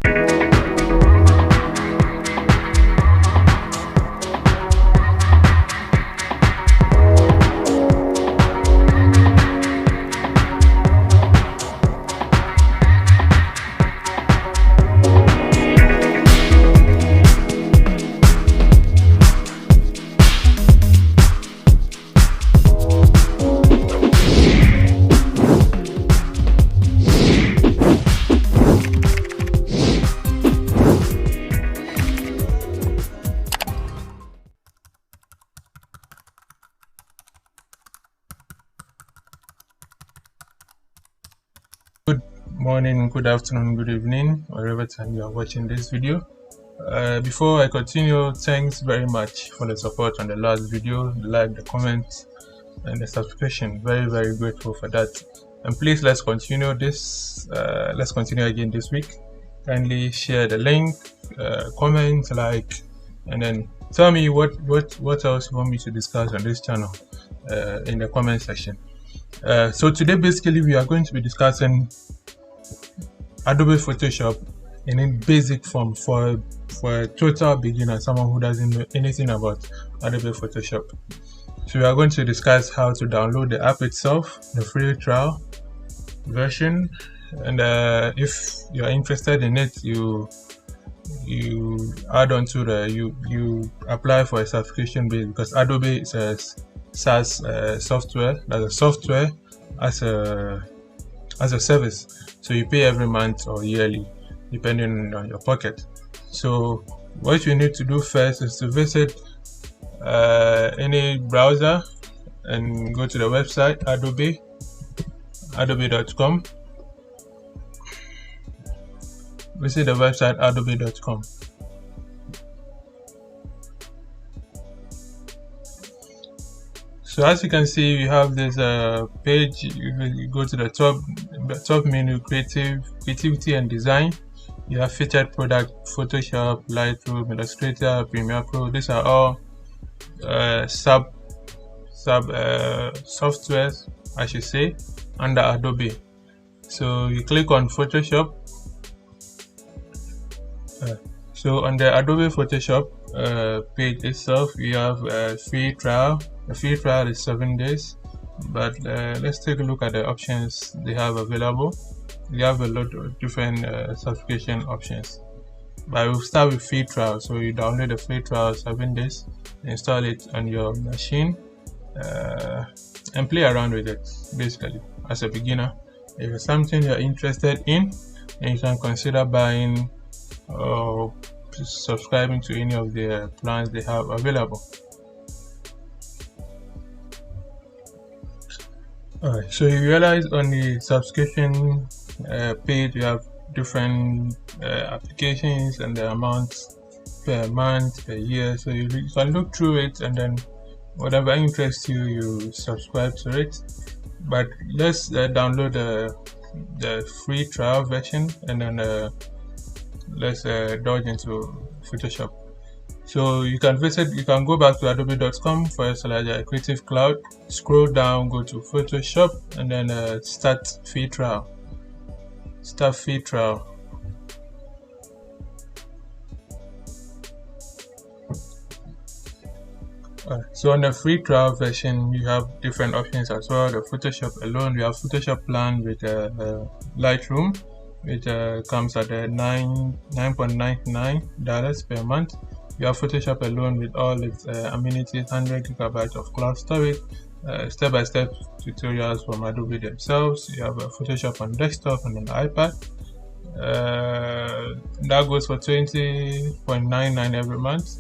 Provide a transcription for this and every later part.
Good morning, good afternoon, good evening, wherever time you are watching this video. Before I continue, thanks very much for the support on the last video, the like, the comment, and the subscription. Very grateful for that. And please, let's continue this. Let's continue again this week. Kindly share the link, comment, like, and then tell me what else you want me to discuss on this channel in the comment section. So today basically we are going to be discussing Adobe Photoshop in a basic form for a total beginner, someone who doesn't know anything about Adobe Photoshop. So we are going to discuss how to download the app itself, the free trial version, and if you are interested in it, you add on to you apply for a subscription base, because Adobe is a SaaS software, that's a software as a service, so you pay every month or yearly depending on your pocket. So what you need to do first is to visit any browser and go to the website adobe.com. Visit the website adobe.com. So as you can see, we have this page. You go to the top menu, creativity and design. You have featured product, Photoshop, Lightroom, Illustrator, Premiere Pro. These are all sub softwares, I should say, under Adobe. So you click on Photoshop. So on the Adobe Photoshop page itself, you have a free trial. The free trial is 7 days, but let's take a look at the options they have available. You have a lot of different subscription options, but we'll start with free trial. So you download the free trial 7 days, install it on your machine, and play around with it basically as a beginner. If it's something you're interested in, then you can consider buying or subscribing to any of the plans they have available. Alright, so you realize on the subscription page you have different applications and the amounts per month, per year. So you can look through it, and then whatever interests you, you subscribe to it. But let's download the free trial version, and then let's dodge into Photoshop. So you can go back to adobe.com/creative cloud, scroll down, go to Photoshop, and then start free trial. So on the free trial version, you have different options as well. The Photoshop alone, you have Photoshop plan with Lightroom, which comes at $9.99 per month. You have Photoshop alone with all its amenities, 100 GB of cloud storage, step-by-step tutorials from Adobe themselves. You have Photoshop on desktop and on the iPad. That goes for $20.99 every month.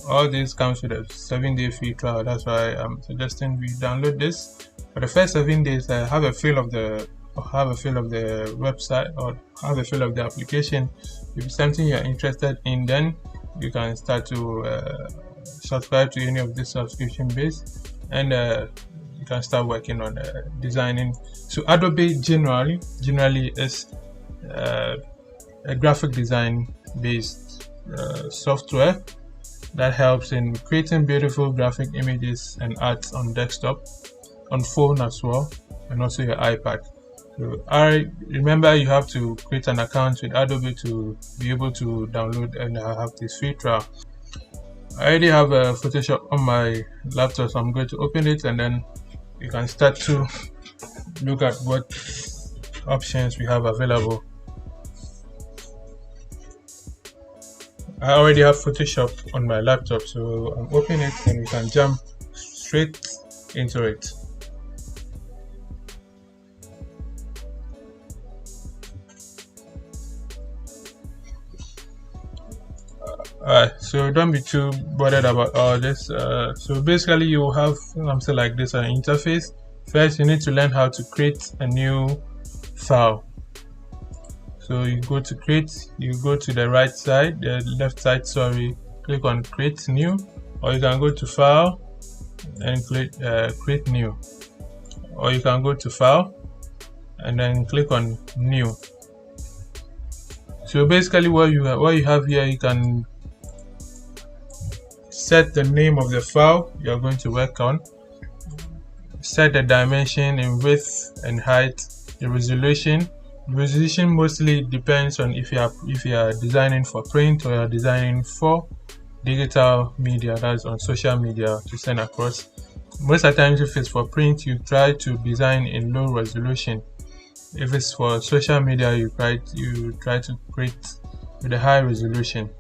All this comes with a 7-day free trial. That's why I'm suggesting we download this. For the first 7 days, have a feel of the website, or have a feel of the application. If it's something you're interested in, then you can start to subscribe to any of this subscription base, and you can start working on designing. So Adobe generally is a graphic design based software that helps in creating beautiful graphic images and art on desktop, on phone as well, and also your iPad. So I remember you have to create an account with Adobe to be able to download and have this free trial. I already have a Photoshop on my laptop, so I'm going to open it, and then you can start to look at what options we have available. I already have Photoshop on my laptop, so I'm opening it and we can jump straight into it. Alright, so don't be too bothered about all this. So basically you will have something like this, an interface. First you need to learn how to create a new file. So you go to create, you go to the right side, the left side, sorry, click on create new, or you can go to file and click create new, or you can go to file and then click on new. So basically what you have here, you can set the name of the file you are going to work on, set the dimension in width and height, the resolution. Resolution mostly depends on if you are designing for print or you are designing for digital media, that's on social media to send across. Most of the times if it's for print, you try to design in low resolution. If it's for social media, you try to create with a high resolution.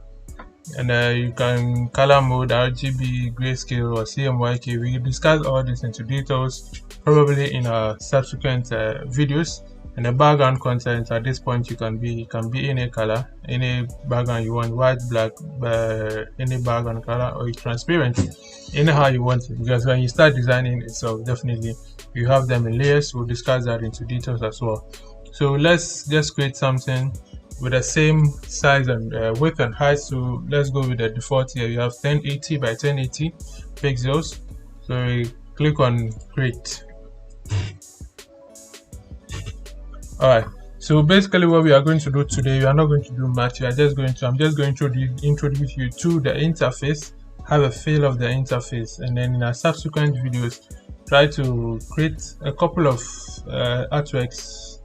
And you can color mode, RGB, grayscale, or CMYK. We discuss all this into details probably in our subsequent videos. And the background content at this point, you can be any color, any background you want, white, black, any background color, or transparent, anyhow you want it. Because when you start designing itself, definitely you have them in layers. We'll discuss that into details as well. So let's just create something with the same size and width and height. So let's go with the default here. You have 1080 by 1080 pixels. So we click on create. Alright, so basically what we are going to do today, we are not going to do much. I'm just going to introduce you to the interface, have a feel of the interface, and then in our subsequent videos try to create a couple of artworks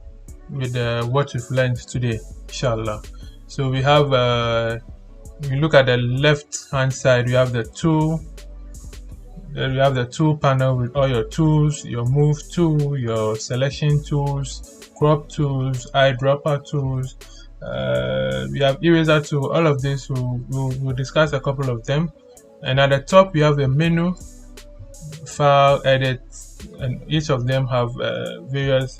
with what we've learned today, inshallah. So we have you look at the left hand side, we have the tool. Then we have the tool panel with all your tools, your move tool, your selection tools, crop tools, eyedropper tools. We have eraser tool. All of this we'll discuss a couple of them. And at the top we have the menu, file, edit, and each of them have various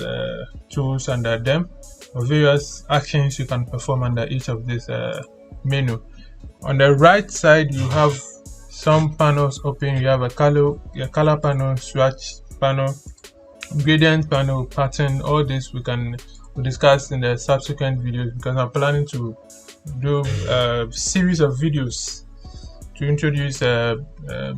tools under them, or various actions you can perform under each of this menu. On the right side you have some panels open. You have a color panel, swatch panel, gradient panel, pattern. All this we'll discuss in the subsequent videos, because I'm planning to do a series of videos to introduce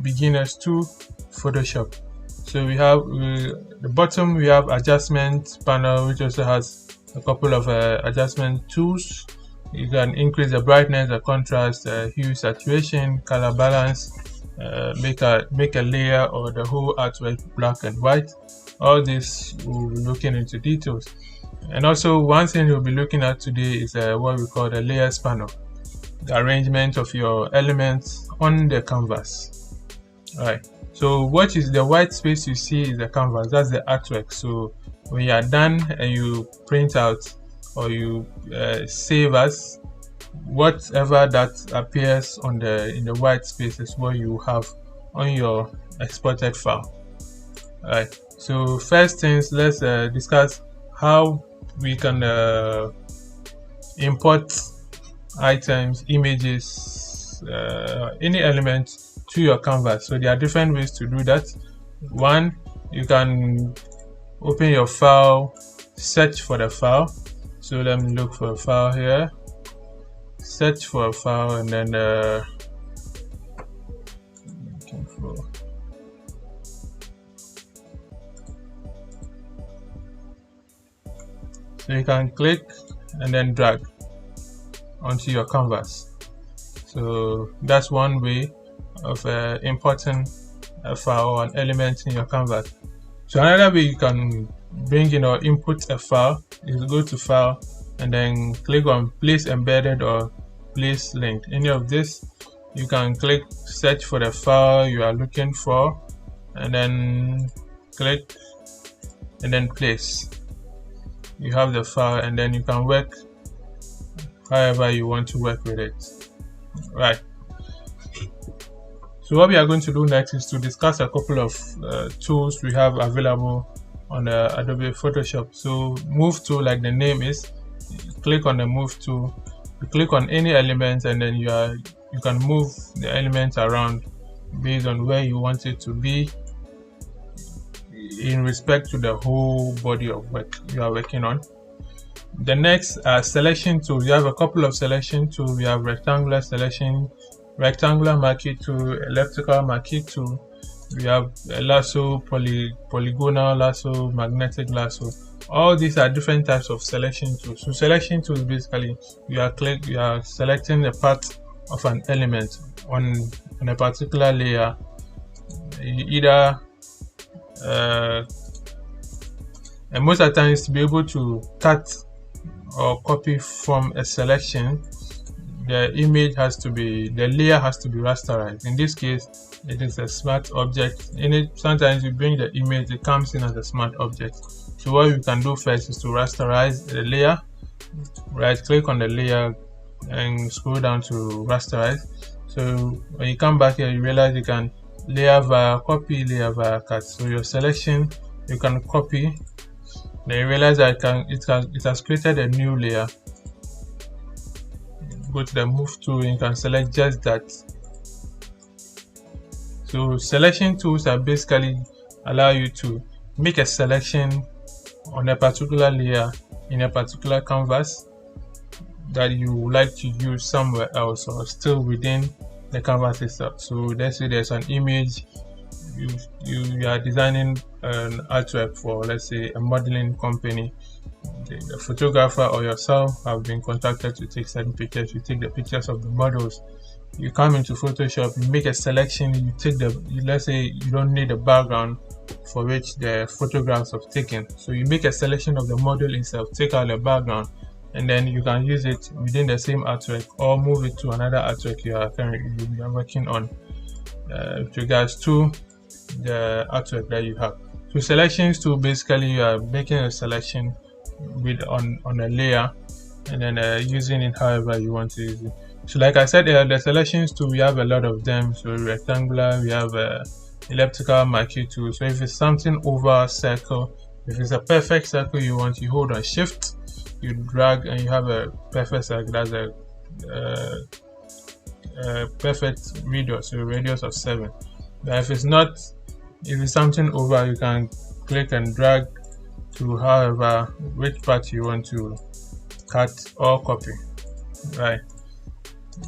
beginners to Photoshop. So we have the bottom, we have adjustment panel, which also has a couple of adjustment tools. You can increase the brightness, the contrast, hue, saturation, color balance, make a layer or the whole artwork black and white. All this we'll be looking into details. And also one thing we'll be looking at today is what we call the layers panel, the arrangement of your elements on the canvas. Alright, so what is the white space you see is the canvas, that's the artwork. So when you are done and you print out or you save as, whatever that appears on in the white space is what you have on your exported file. Alright, so first things, let's discuss how we can import items, images, any element to your canvas. So there are different ways to do that. One, you can open your file, search for the file. So let me look for a file here, search for a file, and then so you can click and then drag onto your canvas. So that's one way of importing a file or an element in your canvas. So another way you can bring in or input a file, you go to file and then click on place embedded or place linked. Any of this, you can click search for the file you are looking for and then click and then place. You have the file and then you can work however you want to work with it. Right. So what we are going to do next is to discuss a couple of tools we have available on the Adobe Photoshop. So move tool, like the name is, click on the move tool, you click on any element and then you can move the elements around based on where you want it to be in respect to the whole body of work you are working on. The next selection tool. We have a couple of selection tools. We have rectangular selection, rectangular marquee tool, elliptical marquee tool. We have a lasso, polygonal lasso, magnetic lasso. All these are different types of selection tools. So selection tools, basically you are selecting a part of an element on a particular layer. You either and most of the times, to be able to cut or copy from a selection, the layer has to be rasterized. In this case, it is a smart object. Sometimes you bring the image, it comes in as a smart object. So what you can do first is to rasterize the layer. Right click on the layer and scroll down to rasterize. So when you come back here, you realize you can layer via copy, layer via cut. So your selection, you can copy. Then you realize that it has created a new layer. Go to the move tool and you can select just that. So selection tools are basically allow you to make a selection on a particular layer in a particular canvas that you would like to use somewhere else or still within the canvas itself. So let's say there's an image you are designing an artwork for, let's say a modeling company. The photographer or yourself have been contracted to take certain pictures. You take the pictures of the models. You come into Photoshop, you make a selection, let's say you don't need a background for which the photographs are taken. So you make a selection of the model itself, take out the background, and then you can use it within the same artwork or move it to another artwork you are working on with regards to the artwork that you have. So selections too, basically you are making a selection on a layer and then using it however you want to use it. So like I said, the selections too, we have a lot of them. So rectangular, we have elliptical marquee tool. So if it's something over a circle, if it's a perfect circle you want, you hold on shift, you drag and you have a perfect circle. That's a perfect radius, so a radius of 7. But if it's something over, you can click and drag to however which part you want to cut or copy. Right.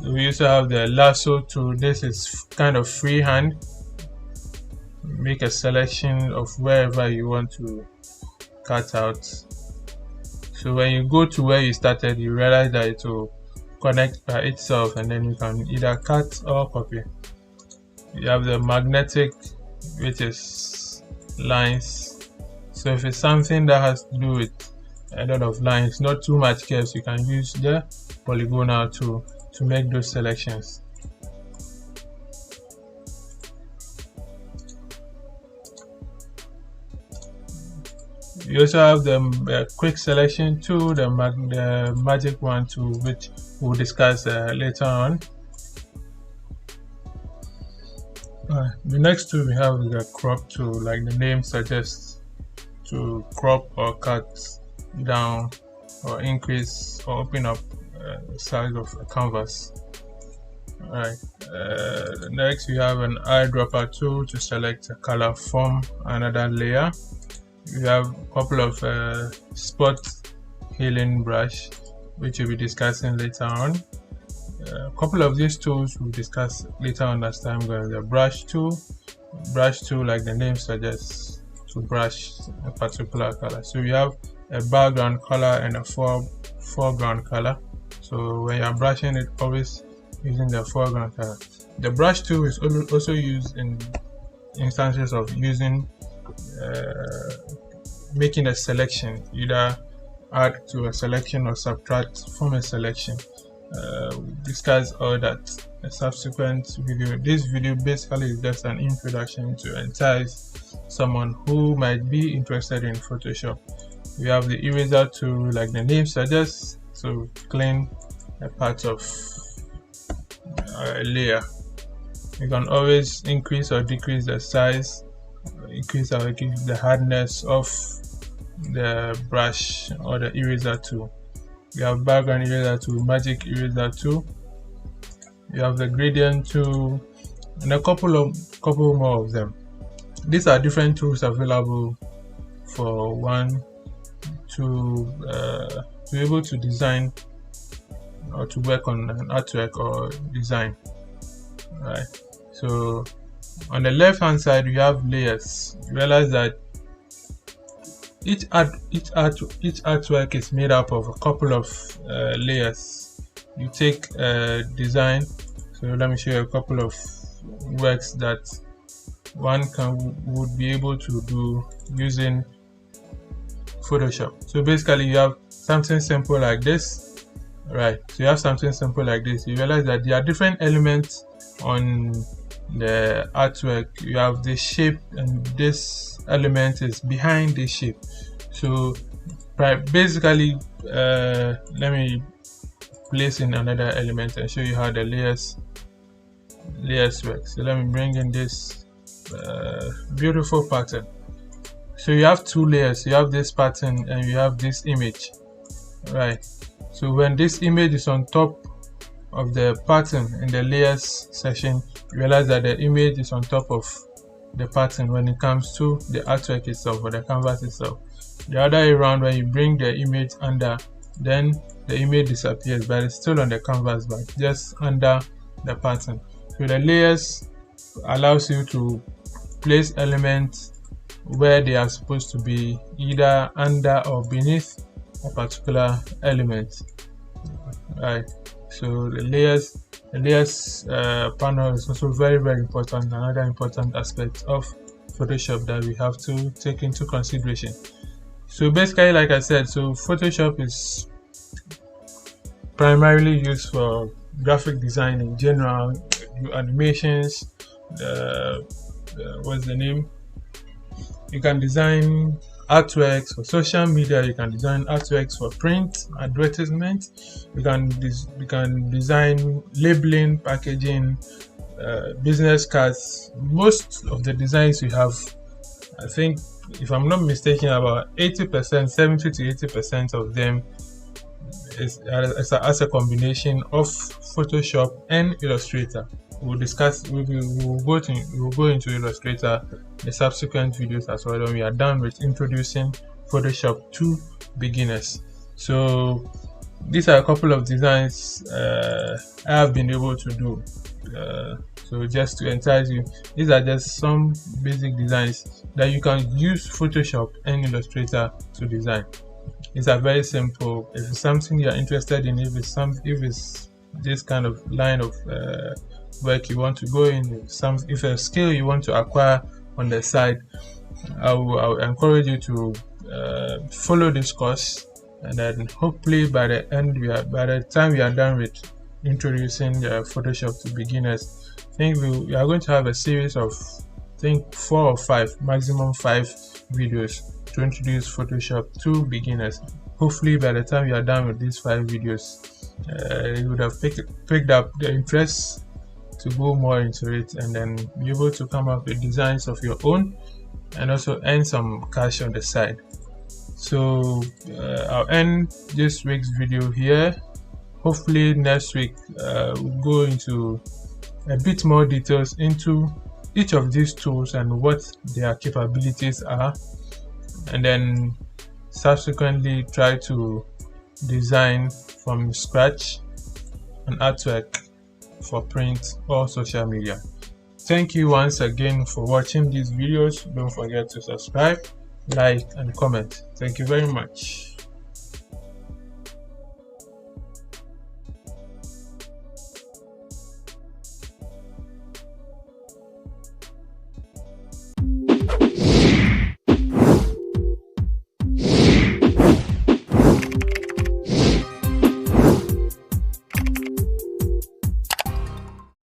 We also have the lasso tool. This is kind of freehand. Make a selection of wherever you want to cut out. So when you go to where you started, you realize that it will connect by itself and then you can either cut or copy. You have the magnetic, which is lines. So if it's something that has to do with a lot of lines, not too much curves, you can use the polygonal tool to make those selections. You also have the quick selection tool, the magic wand tool, which we'll discuss later on. The next tool we have is the crop tool, like the name suggests, to crop or cut down or increase or open up the size of a canvas. Alright. Next we have an eyedropper tool to select a color from another layer. We have a couple of spot healing brush, which we'll be discussing later on. A couple of these tools we'll discuss later on as time goes. The brush tool, like the name suggests, to brush a particular color. So we have a background color and a foreground color. So when you're brushing it, always using the foreground color. The brush tool is also used in instances of using making a selection, either add to a selection or subtract from a selection. Discuss all that in a subsequent video. This video basically is just an introduction to entice someone who might be interested in Photoshop. We have the eraser tool, like the name suggests, to clean a part of a layer. You can always increase or decrease the size, increase or decrease the hardness of the brush or the eraser tool. You have background eraser tool, magic eraser tool, you have the gradient tool, and a couple more of them. These are different tools available for one to be able to design or to work on an artwork or design. Right. So on the left hand side we have layers. You realize that each artwork is made up of a couple of layers. You take design. So let me show you a couple of works that one would be able to do using Photoshop. So basically you have something simple like this, right? So you have something simple like this. You realize that there are different elements on the artwork. You have the shape, and this element is behind the shape. So basically let me place in another element and show you how the layers work. So let me bring in this beautiful pattern. So you have two layers. You have this pattern and you have this image, right? So when this image is on top of the pattern in the layers section, you realize that the image is on top of the pattern when it comes to the artwork itself or the canvas itself. The other way around, when you bring the image under, then the image disappears, but it's still on the canvas, but just under the pattern. So the layers allows you to place elements where they are supposed to be, either under or beneath a particular element, right? So the layers panel is also very important, another important aspect of Photoshop that we have to take into consideration. So basically, like I said, so Photoshop is primarily used for graphic design in general, animations, what's the name? You can design artworks for social media, you can design artworks for print, advertisement, you can design labeling, packaging, business cards. Most of the designs you have, I think, if I'm not mistaken, about 80%, 70 to 80% of them is as a combination of Photoshop and Illustrator. We'll go into Illustrator in the subsequent videos as well when we are done with introducing Photoshop to beginners. So these are a couple of designs I have been able to do. So just to entice you, these are just some basic designs that you can use Photoshop and Illustrator to design. These are very simple. If it's something you're interested in, if it's this kind of line of work you want to go in, if a skill you want to acquire on the side, I will encourage you to follow this course, and then hopefully by the time we are done with introducing Photoshop to beginners, I think we are going to have a series of 4 or 5, maximum 5 videos to introduce Photoshop to beginners. Hopefully by the time you are done with these 5 videos, you would have picked up the interest to go more into it, and then be able to come up with designs of your own and also earn some cash on the side. So I'll end this week's video here. Hopefully next week we'll go into a bit more details into each of these tools and what their capabilities are, and then subsequently try to design from scratch an artwork for print or social media. Thank you once again for watching these videos. Don't forget to subscribe, like, and comment. Thank you very much.